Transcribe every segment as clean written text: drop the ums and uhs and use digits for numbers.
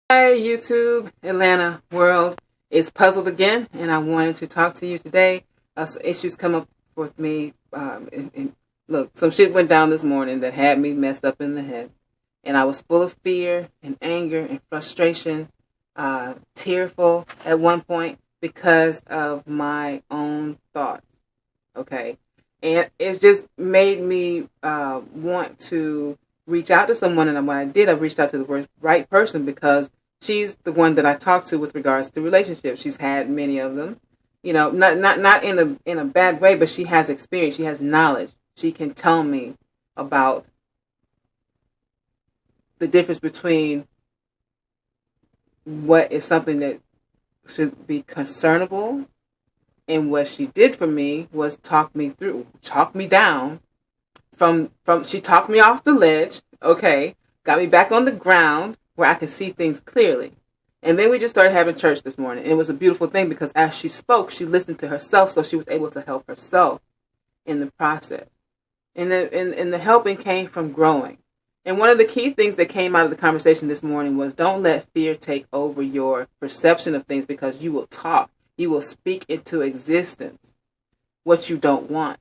Hi, YouTube, Atlanta world. It's puzzled again, and I wanted to talk to you today. Some issues come up with me. And look, some shit went down this morning that had me messed up in the head. And I was full of fear and anger and frustration, tearful at one point because of my own thoughts. Okay. And it's just made me want to reach out to someone. And when I did, I reached out to the right person because she's the one that I talk to with regards to relationships. She's had many of them, not in a bad way, but she has experience. She has knowledge. She can tell me about the difference between what is something that should be concernable, and what she did for me was talk me down from she talked me off the ledge, okay, got me back on the ground where I could see things clearly. And then we just started having church this morning. And it was a beautiful thing because as she spoke, she listened to herself, so she was able to help herself in the process. And the helping came from growing. And one of the key things that came out of the conversation this morning was don't let fear take over your perception of things, because you will talk. You will speak into existence what you don't want.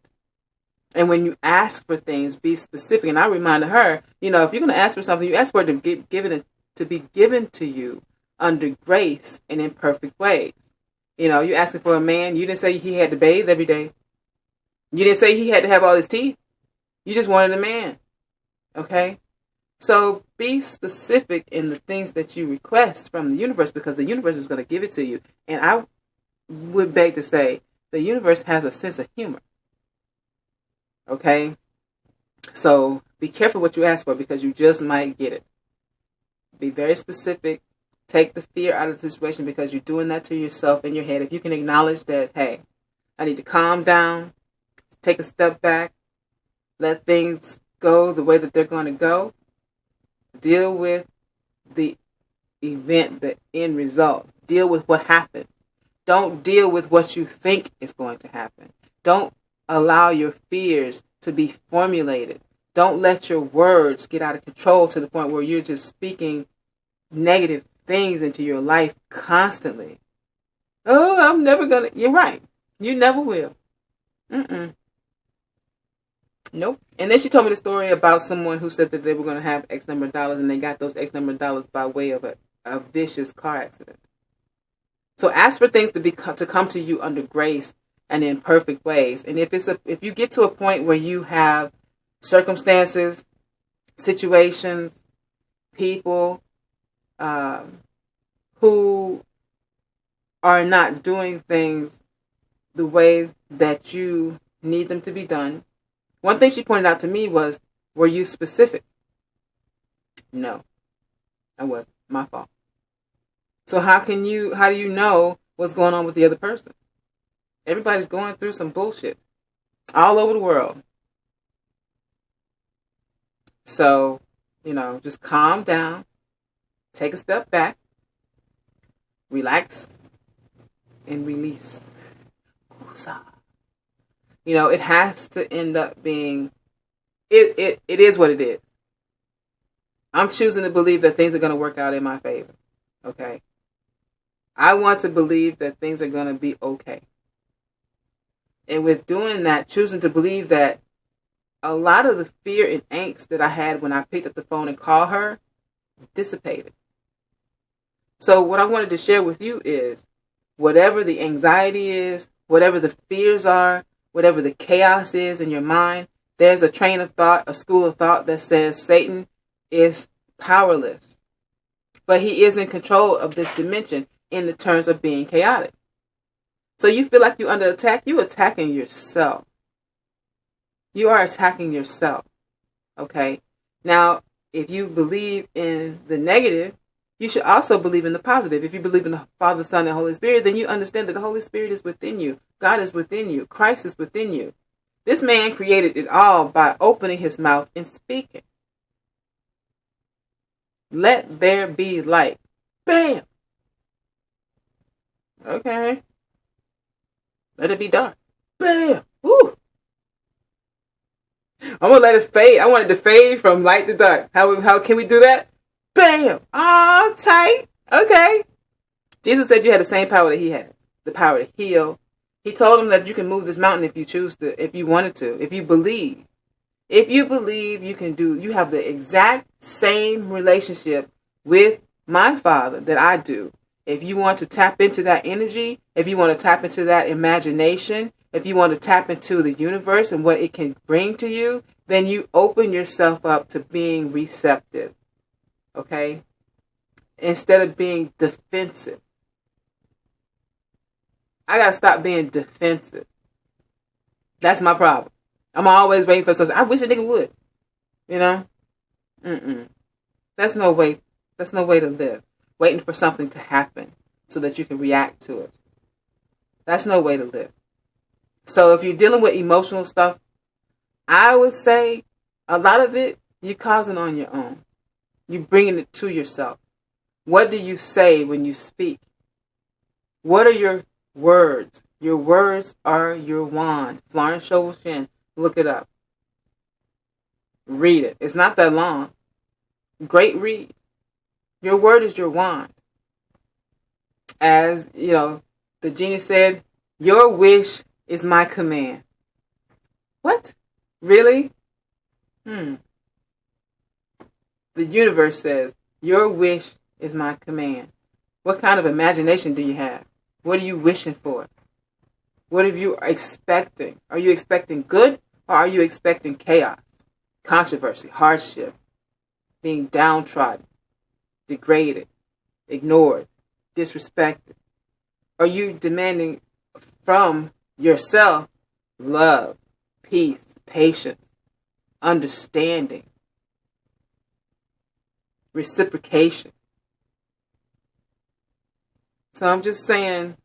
And when you ask for things, be specific. And I reminded her, if you're going to ask for something, you ask for it to be given to you under grace and in perfect ways. You asking for a man, you didn't say he had to bathe every day. You didn't say he had to have all his teeth. You just wanted a man. Okay? So be specific in the things that you request from the universe, because the universe is going to give it to you. And I would beg to say the universe has a sense of humor. Okay? So be careful what you ask for, because you just might get it. Be very specific. Take the fear out of the situation, because you're doing that to yourself in your head. If you can acknowledge that, hey, I need to calm down, take a step back, let things go the way that they're going to go, deal with the event, the end result. Deal with what happened. Don't deal with what you think is going to happen. Don't allow your fears to be formulated. Don't let your words get out of control to the point where you're just speaking negative things into your life constantly. Oh, I'm never going to. You're right. You never will. Nope. And then she told me the story about someone who said that they were going to have X number of dollars, and they got those X number of dollars by way of a vicious car accident. So ask for things to come to you under grace and in perfect ways. And if you get to a point where you have circumstances, situations, people who are not doing things the way that you need them to be done, one thing she pointed out to me was, were you specific? No, I wasn't. My fault. So how do you know what's going on with the other person? Everybody's going through some bullshit all over the world. So, just calm down, take a step back, relax, and release. It has to end up being, it is what it is. I'm choosing to believe that things are going to work out in my favor. Okay? I want to believe that things are going to be okay. And with doing that, choosing to believe that a lot of the fear and angst that I had when I picked up the phone and called her dissipated. So what I wanted to share with you is, whatever the anxiety is, whatever the fears are, whatever the chaos is in your mind, there's a train of thought, a school of thought that says Satan is powerless. But he is in control of this dimension in the terms of being chaotic. So you feel like you're under attack, you're attacking yourself. You are attacking yourself. Okay? Now, if you believe in the negative, you should also believe in the positive. If you believe in the Father, Son, and Holy Spirit, then you understand that the Holy Spirit is within you. God is within you. Christ is within you. This man created it all by opening his mouth and speaking. Let there be light. Bam! Okay. Let it be dark. Bam! Woo! I'm going to let it fade. I want it to fade from light to dark. How can we do that? Bam! Ah, tight. Okay. Jesus said you had the same power that he has, the power to heal. He told him that you can move this mountain if you choose to, if you wanted to, if you believe. If you believe you can do, you have the exact same relationship with my Father that I do. If you want to tap into that energy, if you want to tap into that imagination, if you want to tap into the universe and what it can bring to you, then you open yourself up to being receptive. Okay? Instead of being defensive. I got to stop being defensive. That's my problem. I'm always waiting for something. I wish a nigga would. You know? That's no way. That's no way to live. Waiting for something to happen so that you can react to it. That's no way to live. So if you're dealing with emotional stuff, I would say a lot of it you're causing on your own. You're bringing it to yourself. What do you say when you speak? What are your words? Your words are your wand. Florence Scovel Shinn. Look it up. Read it. It's not that long. Great read. Your word is your wand. As, you know, the genie said, your wish is my command. What? Really? The universe says, your wish is my command. What kind of imagination do you have? What are you wishing for? What are you expecting? Are you expecting good or are you expecting chaos, controversy, hardship, being downtrodden, degraded, ignored, disrespected? Are you demanding from yourself love, peace, patience, understanding, reciprocation? So I'm just saying,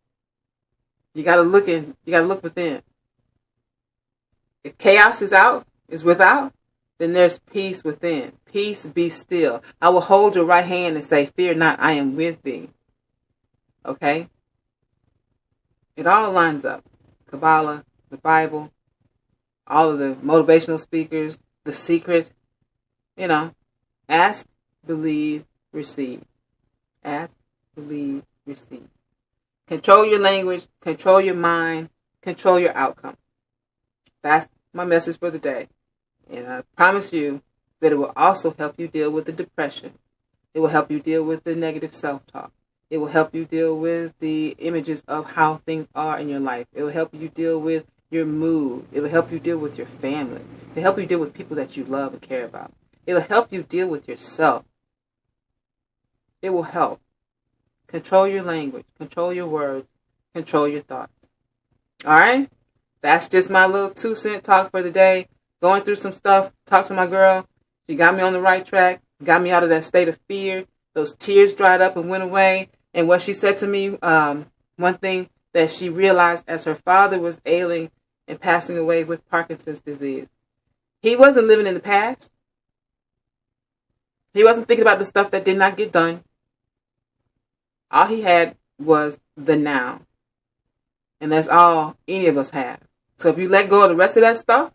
you gotta look within. If chaos is without, then there's peace within. Peace, be still. I will hold your right hand and say, fear not, I am with thee. Okay? It all lines up. Kabbalah, the Bible, all of the motivational speakers, The Secret. You know, ask, believe, receive. Ask, believe, receive. Control your language, control your mind, control your outcome. That's my message for the day. And I promise you that it will also help you deal with the depression. It will help you deal with the negative self-talk. It will help you deal with the images of how things are in your life. It will help you deal with your mood. It will help you deal with your family. It will help you deal with people that you love and care about. It will help you deal with yourself. It will help. Control your language. Control your words. Control your thoughts. All right? That's just my little 2-cent talk for the day. Going through some stuff. Talk to my girl. She got me on the right track. Got me out of that state of fear. Those tears dried up and went away. And what she said to me, one thing that she realized as her father was ailing and passing away with Parkinson's disease. He wasn't living in the past. He wasn't thinking about the stuff that did not get done. All he had was the now. And that's all any of us have. So if you let go of the rest of that stuff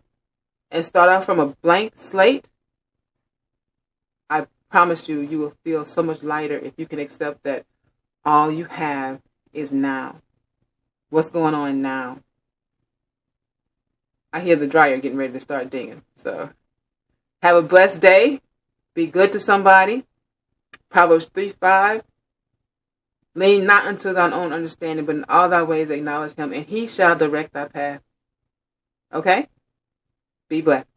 and start out from a blank slate, I promise you, you will feel so much lighter if you can accept that all you have is now. What's going on now? I hear the dryer getting ready to start dinging. So have a blessed day. Be good to somebody. Proverbs 3:5. Lean not unto thine own understanding, but in all thy ways acknowledge him, and he shall direct thy path. Okay? Be blessed.